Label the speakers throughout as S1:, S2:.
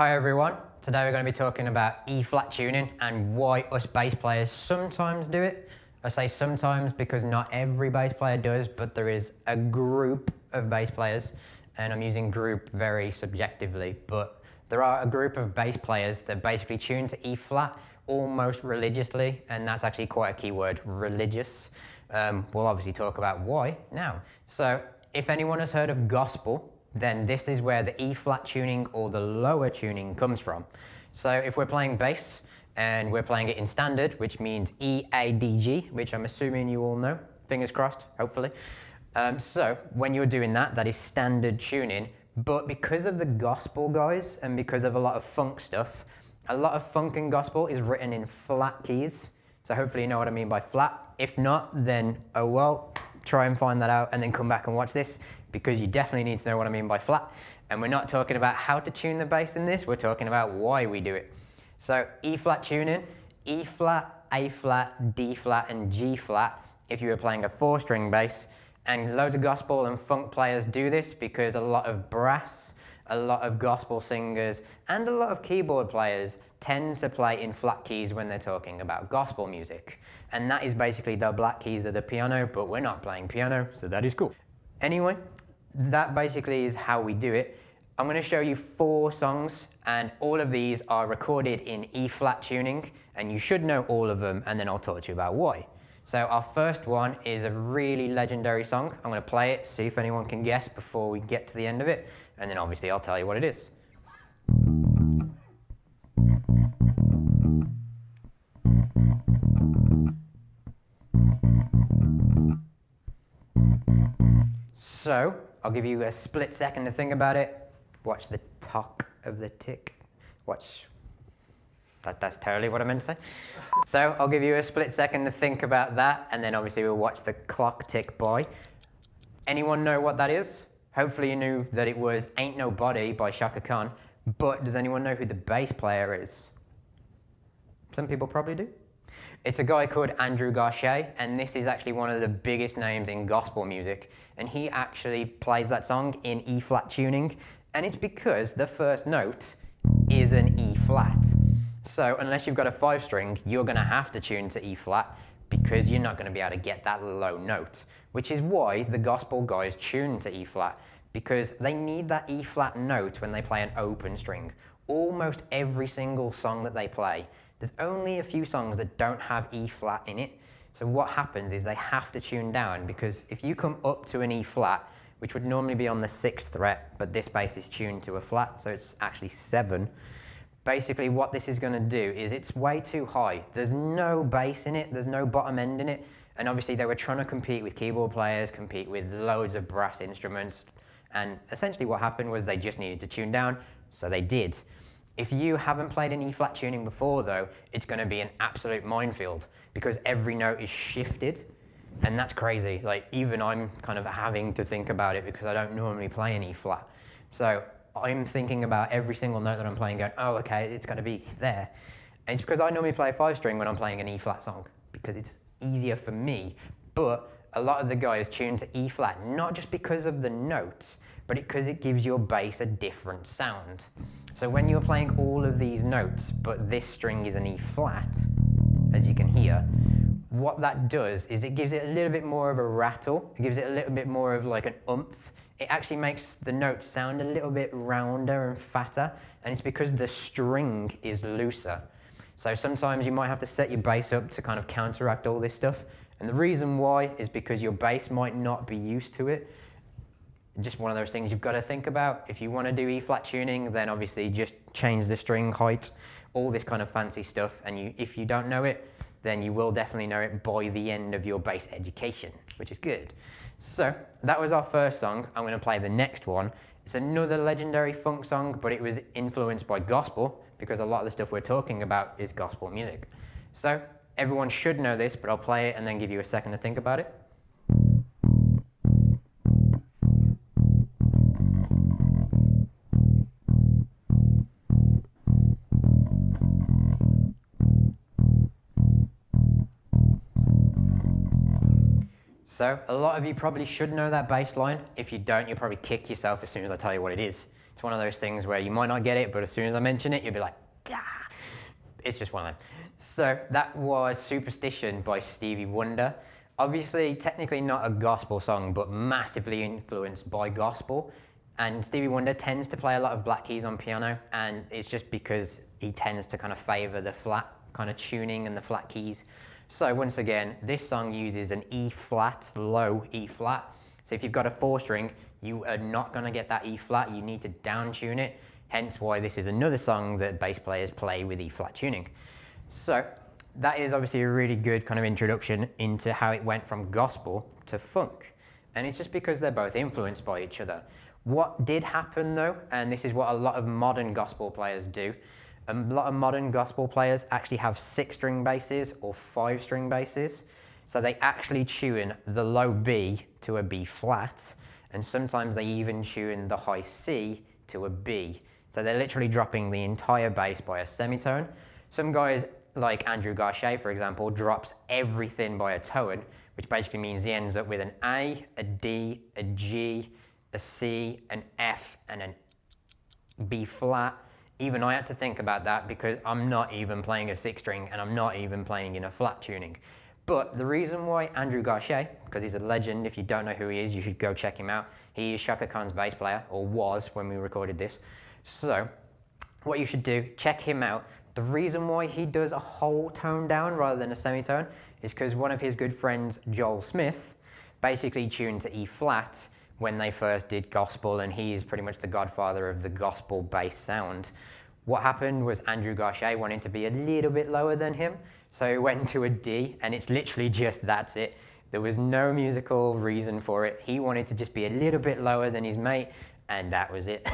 S1: Hi everyone, today we're going to be talking about E-flat tuning and why us bass players sometimes do it. I say sometimes because not every bass player does, but there is a group of bass players, and I'm using group very subjectively, but there are a group of bass players that basically tune to E-flat almost religiously, and that's actually quite a key word, religious. We'll obviously talk about why now. So if anyone has heard of gospel, then this is where the E-flat tuning or the lower tuning comes from. So if we're playing bass and we're playing it in standard, which means E-A-D-G, which I'm assuming you all know, fingers crossed, hopefully. So when you're doing that, that is standard tuning, but because of the gospel guys and because of a lot of funk stuff, a lot of funk and gospel is written in flat keys. So hopefully you know what I mean by flat. If not, then oh well, try and find that out and then come back and watch this, because you definitely need to know what I mean by flat. And we're not talking about how to tune the bass in this, we're talking about why we do it. So E-flat tuning, E-flat, A-flat, D-flat and G-flat if you were playing a 4-string bass. And loads of gospel and funk players do this because a lot of brass, a lot of gospel singers and a lot of keyboard players tend to play in flat keys when they're talking about gospel music. And that is basically the black keys of the piano, but we're not playing piano, so that is cool. Anyway, that basically is how we do it. I'm going to show you 4 songs, and all of these are recorded in E-flat tuning, and you should know all of them, and then I'll talk to you about why. So our first one is a really legendary song. I'm going to play it, see if anyone can guess before we get to the end of it, and then obviously I'll tell you what it is. So, I'll give you a split second to think about it. Watch the talk of the tick. Watch. That's totally what I meant to say. So, I'll give you a split second to think about that, and then obviously we'll watch the clock tick by. Anyone know what that is? Hopefully you knew that it was Ain't Nobody by Chaka Khan, but does anyone know who the bass player is? Some people probably do. It's a guy called Andrew Garcia, and this is actually one of the biggest names in gospel music. And he actually plays that song in E-flat tuning, and it's because the first note is an E-flat. So unless you've got a 5-string, you're going to have to tune to E-flat because you're not going to be able to get that low note, which is why the gospel guys tune to E-flat, because they need that E-flat note when they play an open string. Almost every single song that they play, there's only a few songs that don't have E-flat in it. So what happens is they have to tune down, because if you come up to an E-flat, which would normally be on the 6th fret, but this bass is tuned to a flat, so it's actually 7. Basically what this is going to do is it's way too high. There's no bass in it, there's no bottom end in it, and obviously they were trying to compete with keyboard players, compete with loads of brass instruments, and essentially what happened was they just needed to tune down, so they did. If you haven't played an E-flat tuning before though, it's going to be an absolute minefield because every note is shifted, and that's crazy. Like even I'm kind of having to think about it because I don't normally play an E-flat. So I'm thinking about every single note that I'm playing going, oh okay, it's going to be there. And it's because I normally play a 5-string when I'm playing an E-flat song because it's easier for me, but a lot of the guys tune to E-flat, not just because of the notes, but because it gives your bass a different sound. So when you're playing all of these notes, but this string is an E-flat, as you can hear, what that does is it gives it a little bit more of a rattle, it gives it a little bit more of like an oomph. It actually makes the notes sound a little bit rounder and fatter, and it's because the string is looser. So sometimes you might have to set your bass up to kind of counteract all this stuff, and the reason why is because your bass might not be used to it. Just one of those things you've got to think about. If you want to do E-flat tuning, then obviously just change the string height, all this kind of fancy stuff, and if you don't know it, then you will definitely know it by the end of your bass education, which is good. So that was our first song. I'm going to play the next one. It's another legendary funk song, but it was influenced by gospel because a lot of the stuff we're talking about is gospel music. So everyone should know this, but I'll play it and then give you a second to think about it. So a lot of you probably should know that bass line. If you don't, you'll probably kick yourself as soon as I tell you what it is. It's It's one of those things where you might not get it, but as soon as I mention it, you'll be like, ah. It's just one of them. So that was Superstition by Stevie Wonder. Obviously, technically not a gospel song, but massively influenced by gospel. And Stevie Wonder tends to play a lot of black keys on piano, and it's just because he tends to kind of favor the flat kind of tuning and the flat keys. So once again, this song uses an E flat, low E flat. So if you've got a 4-string, you are not going to get that E flat. You need to down tune it. Hence why this is another song that bass players play with E flat tuning. So that is obviously a really good kind of introduction into how it went from gospel to funk. And it's just because they're both influenced by each other. What did happen though, and this is what a lot of modern gospel players do, a lot of modern gospel players actually have 6-string basses or 5-string basses. So they actually tune the low B to a B flat, and sometimes they even tune the high C to a B. So they're literally dropping the entire bass by a semitone. Some guys, like Andrew Garcia, for example, drops everything by a tone, which basically means he ends up with an A, a D, a G, a C, an F, and an B flat. Even I had to think about that because I'm not even playing a 6-string and I'm not even playing in a flat tuning. But the reason why Andrew Garcia, because he's a legend, if you don't know who he is, you should go check him out. He is Chaka Khan's bass player, or was when we recorded this. So what you should do, check him out. The reason why he does a whole tone down rather than a semitone is because one of his good friends, Joel Smith, basically tuned to E flat when they first did gospel, and he is pretty much the godfather of the gospel bass sound. What happened was Andrew Garcia wanted to be a little bit lower than him, so he went to a D, and it's literally just that's it. There was no musical reason for it. He wanted to just be a little bit lower than his mate, and that was it.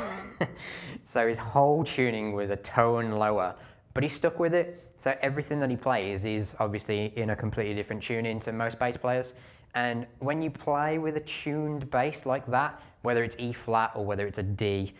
S1: So his whole tuning was a tone lower, but he stuck with it. So everything that he plays is obviously in a completely different tuning to most bass players. And when you play with a tuned bass like that, whether it's E flat or whether it's a D,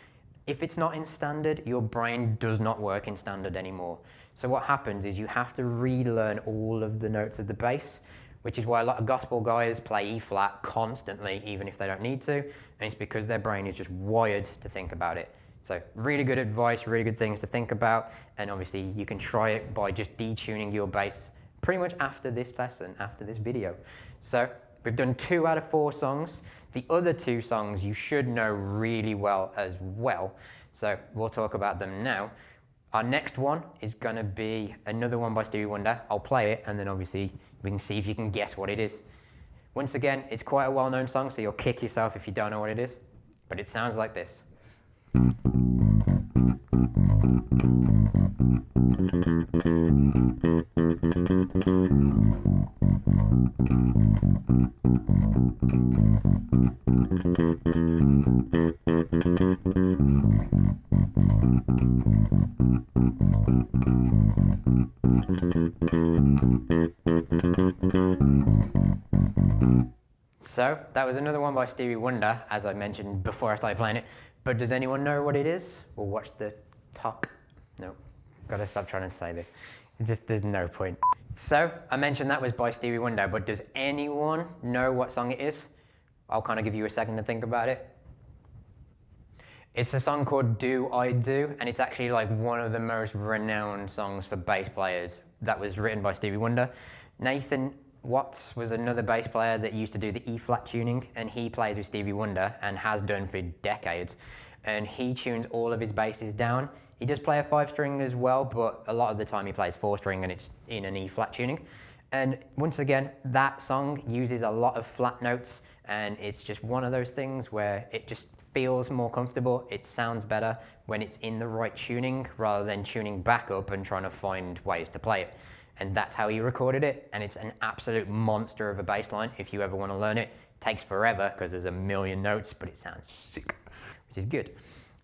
S1: if it's not in standard, your brain does not work in standard anymore. So what happens is you have to relearn all of the notes of the bass, which is why a lot of gospel guys play E flat constantly, even if they don't need to. And it's because their brain is just wired to think about it. So really good advice, really good things to think about. And obviously you can try it by just detuning your bass pretty much after this lesson, after this video. So we've done 2 out of 4 songs. The other 2 songs you should know really well as well. So we'll talk about them now. Our next one is gonna be another one by Stevie Wonder. I'll play it and then obviously we can see if you can guess what it is. Once again, it's quite a well-known song, so you'll kick yourself if you don't know what it is. But it sounds like this. So that was another one by Stevie Wonder, as I mentioned before I started playing it. But does anyone know what it is? We'll watch the talk. No, gotta stop trying to say this. There's no point. So I mentioned that was by Stevie Wonder, but does anyone know what song it is? I'll kind of give you a second to think about it. It's a song called Do I Do, and it's actually like one of the most renowned songs for bass players that was written by Stevie Wonder. Nathan Watts was another bass player that used to do the E flat tuning, and he plays with Stevie Wonder and has done for decades. And he tunes all of his basses down. He does play a 5-string as well, but a lot of the time he plays 4-string and it's in an E flat tuning. And once again, that song uses a lot of flat notes, and it's just one of those things where it just feels more comfortable. It sounds better when it's in the right tuning rather than tuning back up and trying to find ways to play it. And that's how he recorded it, and it's an absolute monster of a bass line. If you ever want to learn it, it takes forever because there's a million notes, but it sounds sick, which is good.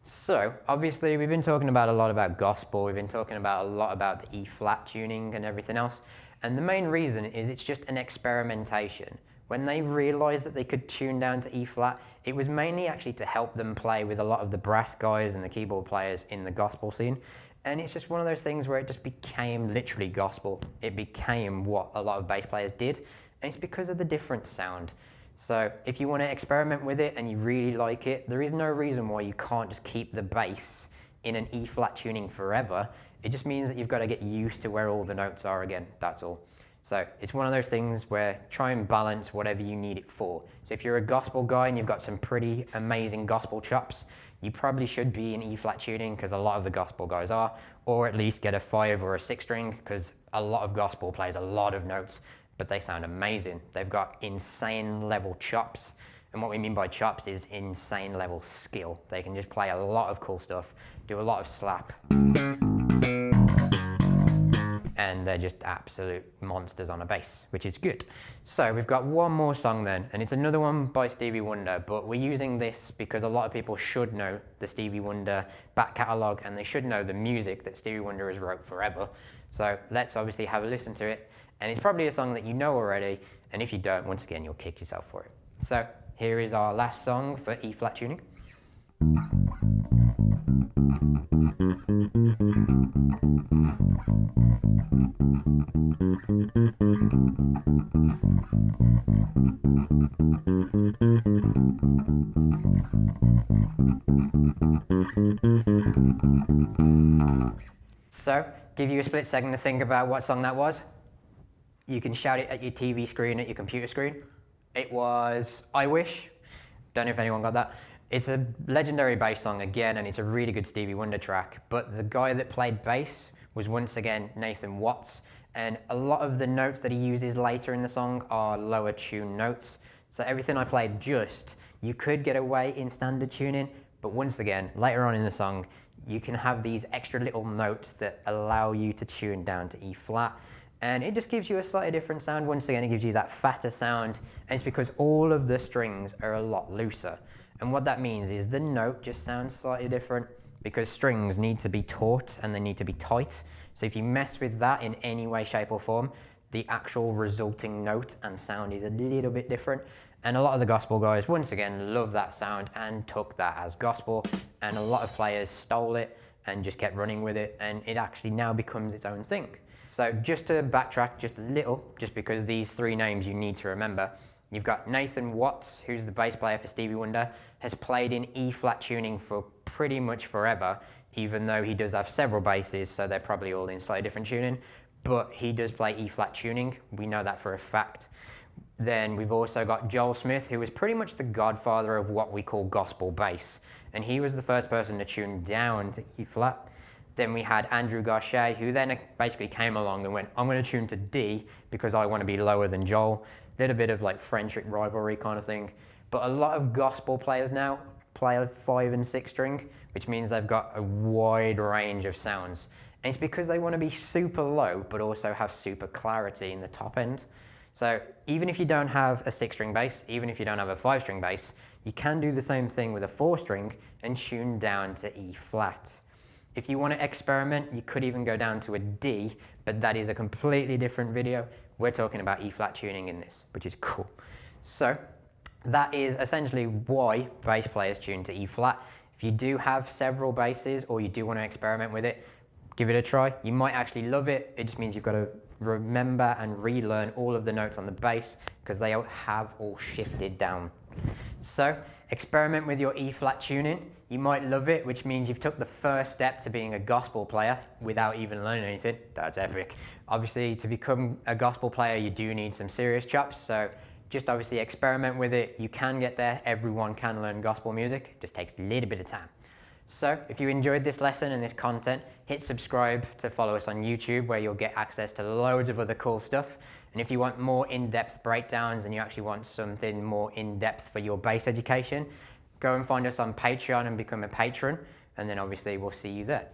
S1: So obviously we've been talking about a lot about gospel, we've been talking about a lot about the E flat tuning and everything else, and the main reason is it's just an experimentation. When they realized that they could tune down to E flat, it was mainly actually to help them play with a lot of the brass guys and the keyboard players in the gospel scene. And it's just one of those things where it just became literally gospel. It became what a lot of bass players did, and it's because of the different sound. So if you want to experiment with it and you really like it, there is no reason why you can't just keep the bass in an E flat tuning forever. It just means that you've got to get used to where all the notes are again, that's all. So it's one of those things where try and balance whatever you need it for. So if you're a gospel guy and you've got some pretty amazing gospel chops, you probably should be in E flat tuning, because a lot of the gospel guys are, or at least get a 5 or a 6 string, because a lot of gospel plays a lot of notes, but they sound amazing. They've got insane level chops. And what we mean by chops is insane level skill. They can just play a lot of cool stuff, do a lot of slap. And they're just absolute monsters on a bass, which is good. So we've got one more song then, and it's another one by Stevie Wonder, but we're using this because a lot of people should know the Stevie Wonder back catalogue, and they should know the music that Stevie Wonder has wrote forever. So let's obviously have a listen to it. And it's probably a song that you know already, and if you don't, once again, you'll kick yourself for it. So here is our last song for E flat tuning. So, give you a split second to think about what song that was. You can shout it at your TV screen, at your computer screen. It was I Wish. Don't know if anyone got that. It's a legendary bass song again, and it's a really good Stevie Wonder track, but the guy that played bass was once again Nathan Watts, and a lot of the notes that he uses later in the song are lower tune notes. So everything I played just, you could get away in standard tuning, but once again, later on in the song, you can have these extra little notes that allow you to tune down to E flat. And it just gives you a slightly different sound. Once again, it gives you that fatter sound, and it's because all of the strings are a lot looser. And what that means is the note just sounds slightly different, because strings need to be taut and they need to be tight. So if you mess with that in any way, shape or form, the actual resulting note and sound is a little bit different. And a lot of the gospel guys, once again, love that sound and took that as gospel. And a lot of players stole it and just kept running with it, and it actually now becomes its own thing. So just to backtrack just a little, just because these 3 names you need to remember, you've got Nathan Watts, who's the bass player for Stevie Wonder, has played in E flat tuning for pretty much forever, even though he does have several basses, so they're probably all in slightly different tuning, but he does play E flat tuning. We know that for a fact. Then we've also got Joel Smith, who is pretty much the godfather of what we call gospel bass, and he was the first person to tune down to E flat. Then we had Andrew Garcia, who then basically came along and went, I'm going to tune to D because I want to be lower than Joel. Did a bit of like friendship rivalry kind of thing. But a lot of gospel players now play a 5 and 6 string, which means they've got a wide range of sounds. And it's because they want to be super low, but also have super clarity in the top end. So even if you don't have a 6 string bass, even if you don't have a 5 string bass, you can do the same thing with a 4 string and tune down to E flat. If you want to experiment, you could even go down to a D, but that is a completely different video. We're talking about E flat tuning in this, which is cool. So that is essentially why bass players tune to E flat. If you do have several basses or you do want to experiment with it, give it a try. You might actually love it. It just means you've got to remember and relearn all of the notes on the bass, because they have all shifted down. So experiment with your E flat tuning. You might love it, which means you've took the first step to being a gospel player without even learning anything. That's epic. Obviously, to become a gospel player, you do need some serious chops. So just obviously experiment with it. You can get there. Everyone can learn gospel music. It just takes a little bit of time. So if you enjoyed this lesson and this content, hit subscribe to follow us on YouTube, where you'll get access to loads of other cool stuff. And if you want more in-depth breakdowns and you actually want something more in-depth for your bass education, go and find us on Patreon and become a patron. And then obviously we'll see you there.